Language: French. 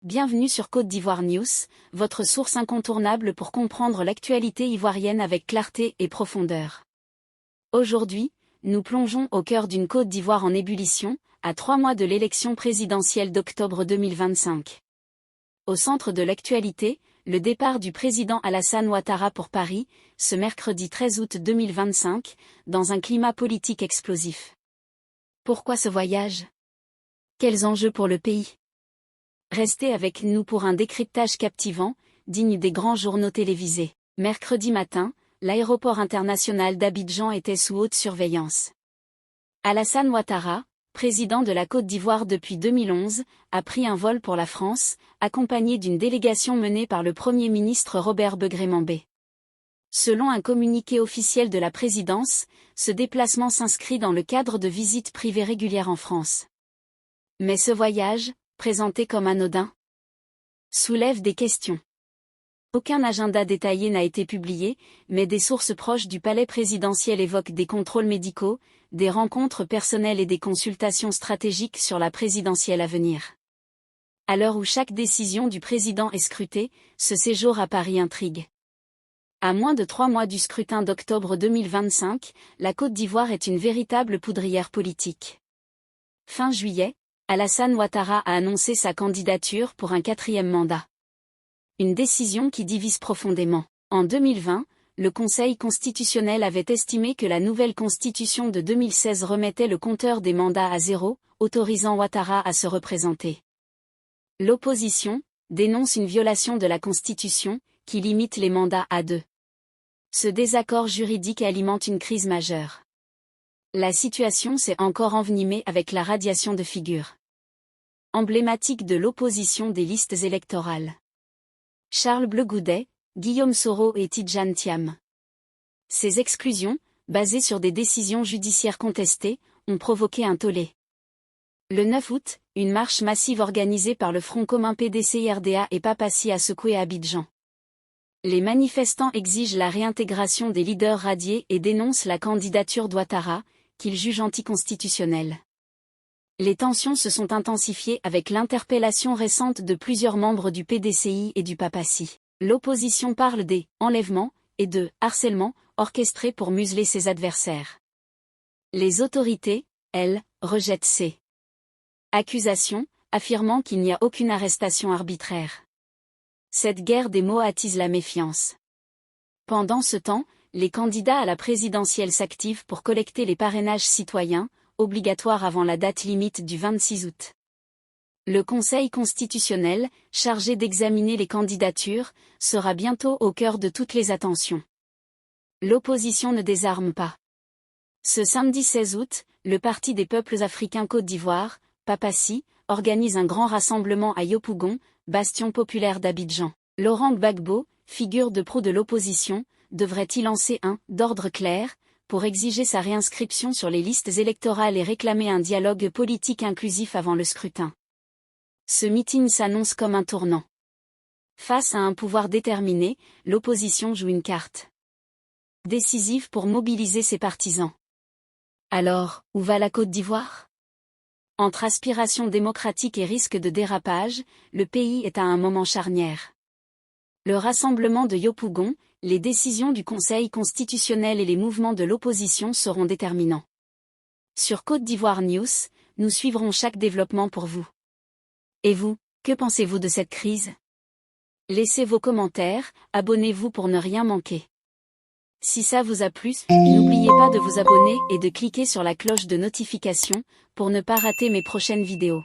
Bienvenue sur Côte d'Ivoire News, votre source incontournable pour comprendre l'actualité ivoirienne avec clarté et profondeur. Aujourd'hui, nous plongeons au cœur d'une Côte d'Ivoire en ébullition, à 3 mois de l'élection présidentielle d'octobre 2025. Au centre de l'actualité, le départ du président Alassane Ouattara pour Paris, ce mercredi 13 août 2025, dans un climat politique explosif. Pourquoi ce voyage? Quels enjeux pour le pays? Restez avec nous pour un décryptage captivant, digne des grands journaux télévisés. Mercredi matin, l'aéroport international d'Abidjan était sous haute surveillance. Alassane Ouattara, président de la Côte d'Ivoire depuis 2011, a pris un vol pour la France, accompagné d'une délégation menée par le Premier ministre Robert Begré-Mambé. Selon un communiqué officiel de la présidence, ce déplacement s'inscrit dans le cadre de visites privées régulières en France. Mais ce voyage, présenté comme anodin, soulève des questions. Aucun agenda détaillé n'a été publié, mais des sources proches du palais présidentiel évoquent des contrôles médicaux, des rencontres personnelles et des consultations stratégiques sur la présidentielle à venir. À l'heure où chaque décision du président est scrutée, ce séjour à Paris intrigue. À moins de 3 mois du scrutin d'octobre 2025, la Côte d'Ivoire est une véritable poudrière politique. Fin juillet, Alassane Ouattara a annoncé sa candidature pour un 4e mandat. Une décision qui divise profondément. En 2020, le Conseil constitutionnel avait estimé que la nouvelle constitution de 2016 remettait le compteur des mandats à 0, autorisant Ouattara à se représenter. L'opposition dénonce une violation de la Constitution, qui limite les mandats à 2. Ce désaccord juridique alimente une crise majeure. La situation s'est encore envenimée avec la radiation de figures emblématiques de l'opposition des listes électorales. Charles Bleu Goudet, Guillaume Soro et Tidjane Thiam. Ces exclusions, basées sur des décisions judiciaires contestées, ont provoqué un tollé. Le 9 août, une marche massive organisée par le Front commun PDC-RDA et Papassi a secoué Abidjan. Les manifestants exigent la réintégration des leaders radiés et dénoncent la candidature d'Ouattara, qu'ils jugent anticonstitutionnelle. Les tensions se sont intensifiées avec l'interpellation récente de plusieurs membres du PDCI et du Papassi. L'opposition parle des « enlèvements » et de « harcèlement » orchestrés pour museler ses adversaires. Les autorités, elles, rejettent ces accusations, affirmant qu'il n'y a aucune arrestation arbitraire. Cette guerre des mots attise la méfiance. Pendant ce temps, les candidats à la présidentielle s'activent pour collecter les parrainages citoyens, obligatoires avant la date limite du 26 août. Le Conseil constitutionnel, chargé d'examiner les candidatures, sera bientôt au cœur de toutes les attentions. L'opposition ne désarme pas. Ce samedi 16 août, le Parti des peuples africains Côte d'Ivoire, Papassi, organise un grand rassemblement à Yopougon, bastion populaire d'Abidjan. Laurent Gbagbo, figure de proue de l'opposition, devrait y lancer un « d'ordre clair » pour exiger sa réinscription sur les listes électorales et réclamer un dialogue politique inclusif avant le scrutin. Ce meeting s'annonce comme un tournant. Face à un pouvoir déterminé, l'opposition joue une carte décisive pour mobiliser ses partisans. Alors, où va la Côte d'Ivoire? Entre aspiration démocratique et risque de dérapage, le pays est à un moment charnière. Le rassemblement de Yopougon, les décisions du Conseil constitutionnel et les mouvements de l'opposition seront déterminants. Sur Côte d'Ivoire News, nous suivrons chaque développement pour vous. Et vous, que pensez-vous de cette crise? Laissez vos commentaires, abonnez-vous pour ne rien manquer. Si ça vous a plu, n'oubliez pas de vous abonner et de cliquer sur la cloche de notification pour ne pas rater mes prochaines vidéos.